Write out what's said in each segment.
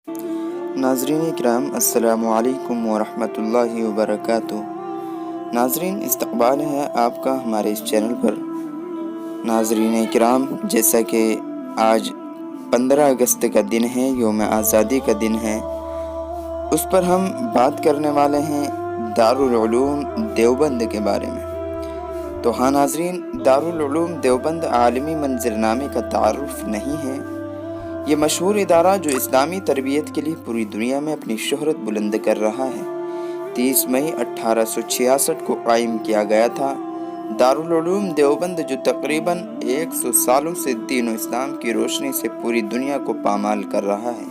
ناظرین اکرام، السلام علیکم ورحمۃ اللہ وبرکاتہ۔ ناظرین، استقبال ہے آپ کا ہمارے اس چینل پر۔ ناظرین اکرام، جیسا کہ آج 15 اگست کا دن ہے، یوم آزادی کا دن ہے، اس پر ہم بات کرنے والے ہیں دارالعلوم دیوبند کے بارے میں۔ تو ہاں ناظرین، دارالعلوم دیوبند عالمی منظرنامے کا تعارف نہیں ہے۔ یہ مشہور ادارہ جو اسلامی تربیت کے لیے پوری دنیا میں اپنی شہرت بلند کر رہا ہے، 30 مئی 1866 کو قائم کیا گیا تھا۔ دارالعلوم دیوبند جو تقریباً 100 سالوں سے دین و اسلام کی روشنی سے پوری دنیا کو پامال کر رہا ہے۔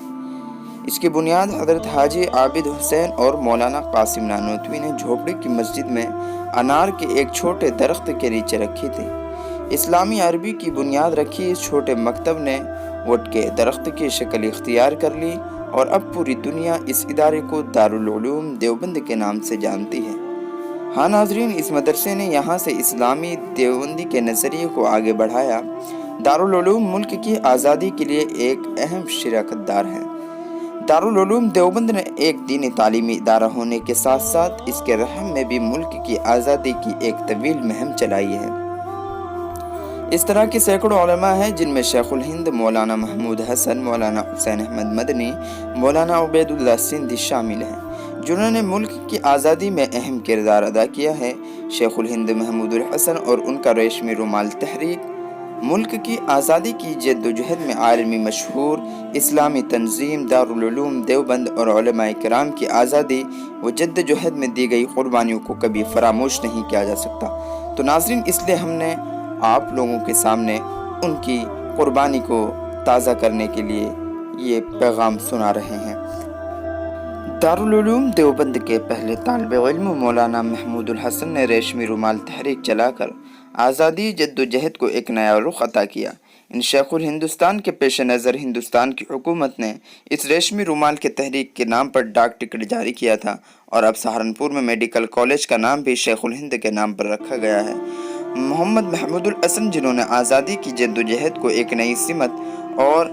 اس کی بنیاد حضرت حاجی عابد حسین اور مولانا قاسم نانوتوی نے جھوپڑی کی مسجد میں انار کے ایک چھوٹے درخت کے نیچے رکھی تھی۔ اسلامی عربی کی بنیاد رکھی اس چھوٹے مکتب نے وٹ کے درخت کی شکل اختیار کر لی اور اب پوری دنیا اس ادارے کو دارالعلوم دیوبند کے نام سے جانتی ہے۔ ہاں ناظرین، اس مدرسے نے یہاں سے اسلامی دیوبندی کے نظریے کو آگے بڑھایا۔ دارالعلوم ملک کی آزادی کے لیے ایک اہم شراکت دار ہے۔ دارالعلوم دیوبند نے ایک دینی تعلیمی ادارہ ہونے کے ساتھ ساتھ اس کے رحم میں بھی ملک کی آزادی کی ایک طویل مہم چلائی ہے۔ اس طرح کے سینکڑوں علماء ہیں جن میں شیخ الہند مولانا محمود حسن، مولانا حسین احمد مدنی، مولانا عبید اللہ سندھی شامل ہیں، جنہوں نے ملک کی آزادی میں اہم کردار ادا کیا ہے۔ شیخ الہند محمود الحسن اور ان کا ریشمی رومال تحریک ملک کی آزادی کی جد و جہد میں عالمی مشہور اسلامی تنظیم دارالعلوم دیوبند اور علماء کرام کی آزادی و جد و جہد میں دی گئی قربانیوں کو کبھی فراموش نہیں کیا جا سکتا۔ تو ناظرین، اس لیے ہم نے آپ لوگوں کے سامنے ان کی قربانی کو تازہ کرنے کے لیے یہ پیغام سنا رہے ہیں۔ دارالعلوم دیوبند کے پہلے طالب علم مولانا محمود الحسن نے ریشمی رومال تحریک چلا کر آزادی جد و جہد کو ایک نیا رخ عطا کیا۔ ان شیخ الہندوستان کے پیش نظر ہندوستان کی حکومت نے اس ریشمی رومال کے تحریک کے نام پر ڈاک ٹکٹ جاری کیا تھا، اور اب سہارنپور میں میڈیکل کالج کا نام بھی شیخ الہند کے نام پر رکھا گیا ہے۔ محمد محمود الحسن، جنہوں نے آزادی کی جد و جہد کو ایک نئی سمت اور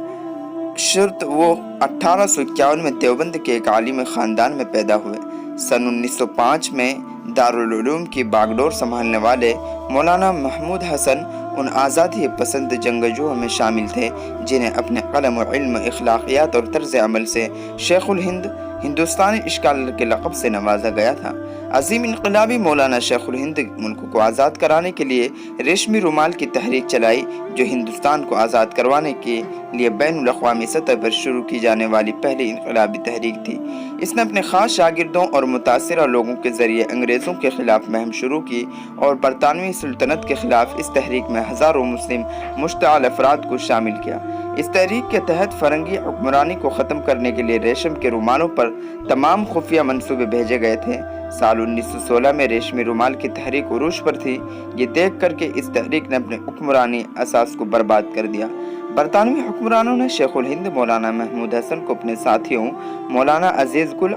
شرط، وہ 1851 میں دیوبند کے ایک عالم خاندان میں پیدا ہوئے۔ سن 1905 میں دارالعلوم کی باغ ڈور سنبھالنے والے مولانا محمود حسن ان آزادی پسند جنگجوؤں میں شامل تھے جنہیں اپنے قلم و علم، اخلاقیات اور طرز عمل سے شیخ الہند ہندوستانی اسکالر کے لقب سے نوازا گیا تھا۔ عظیم انقلابی مولانا شیخ الہند ملک کو آزاد کرانے کے لیے ریشمی رومال کی تحریک چلائی، جو ہندوستان کو آزاد کروانے کے لیے بین الاقوامی سطح پر شروع کی جانے والی پہلی انقلابی تحریک تھی۔ اس نے اپنے خاص شاگردوں اور متاثرہ لوگوں کے ذریعے انگریزوں کے خلاف مہم شروع کی اور برطانوی سلطنت کے خلاف اس تحریک میں ہزاروں مسلم مشتعل افراد کو شامل کیا۔ اس تحریک کے تحت فرنگی حکمرانی کو ختم کرنے کے لیے ریشم کے رومالوں پر تمام خفیہ منصوبے بھیجے گئے تھے۔ سال 1916 میں ریشمی رومال کی تحریک عروج پر تھی۔ یہ دیکھ کر کے اس تحریک نے اپنے حکمرانی اساس کو برباد کر دیا۔ برطانوی حکمرانوں نے شیخ الہند مولانا محمود حسن کو اپنے ساتھیوں مولانا عزیز گل،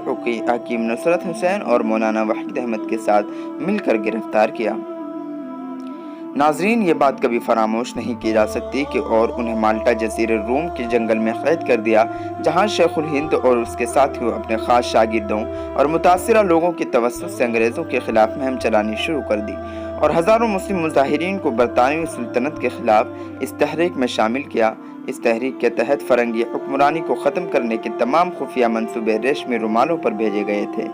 حکیم نصرت حسین اور مولانا وحید احمد کے ساتھ مل کر گرفتار کیا۔ ناظرین، یہ بات کبھی فراموش نہیں کی جا سکتی کہ اور انہیں مالٹا جزیرے روم کے جنگل میں قید کر دیا، جہاں شیخ الہند اور اس کے ساتھیوں اپنے خاص شاگردوں اور متاثرہ لوگوں کی توسط سے انگریزوں کے خلاف مہم چلانی شروع کر دی اور ہزاروں مسلم مظاہرین کو برطانوی سلطنت کے خلاف اس تحریک میں شامل کیا۔ اس تحریک کے تحت فرنگی حکمرانی کو ختم کرنے کے تمام خفیہ منصوبے ریشمی رومالوں پر بھیجے گئے تھے۔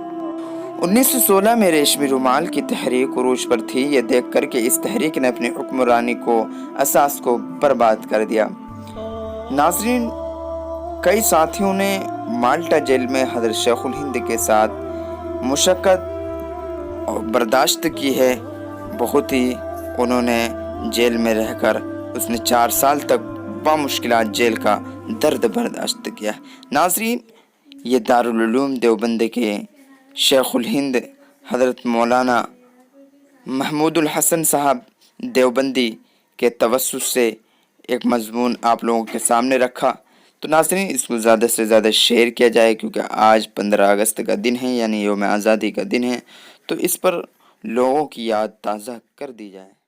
1916 میں ریشمی رومال کی تحریک عروج پر تھی۔ یہ دیکھ کر کے اس تحریک نے اپنی حکمرانی کو اساس کو برباد کر دیا۔ ناظرین، کئی ساتھیوں نے مالٹا جیل میں حضرت شیخ الہند کے ساتھ مشقت برداشت کی ہے۔ بہت ہی انہوں نے جیل میں رہ کر اس نے 4 سال تک بامشکلات جیل کا درد برداشت کیا۔ ناظرین، یہ دارالعلوم دیوبند کے شیخ الہند حضرت مولانا محمود الحسن صاحب دیوبندی کے توسط سے ایک مضمون آپ لوگوں کے سامنے رکھا۔ تو ناظرین، اس کو زیادہ سے زیادہ شیئر کیا جائے، کیونکہ آج 15 اگست کا دن ہے، یعنی یوم آزادی کا دن ہے، تو اس پر لوگوں کی یاد تازہ کر دی جائے۔